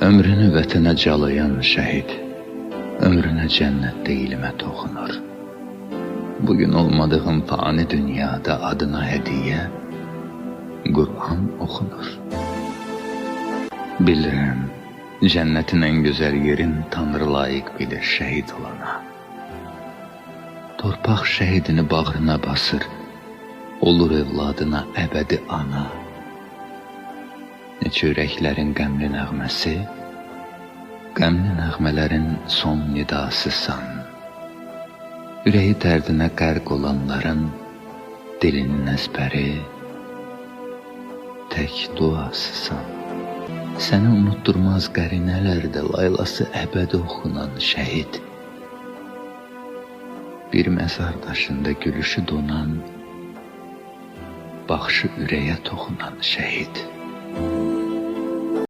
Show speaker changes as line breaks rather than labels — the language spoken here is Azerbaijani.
Ömrünü vətənə calayan şəhid, ömrünə cənnətdə ilmə toxunur. Bugün olmadığım fani dünyada adına hədiyyə, Qur'an oxunur. Bilirəm, cənnətin ən gözəl yerin Tanrı layiq bilir şəhid olana. Torpaq şəhidini bağrına basır, olur evladına əbədi ana. Neçə ürəklərin qəmli nəğməsi, qəmli nəğmələrin son nidasısan. Ürəyi dərdinə qərq olanların dilinin əzbəri, tək duasısan. Səni unutturmaz qərinələrdə laylası əbədi oxunan şəhid. Bir məzar daşında gülüşü donan, baxışı ürəyə toxunan şəhid.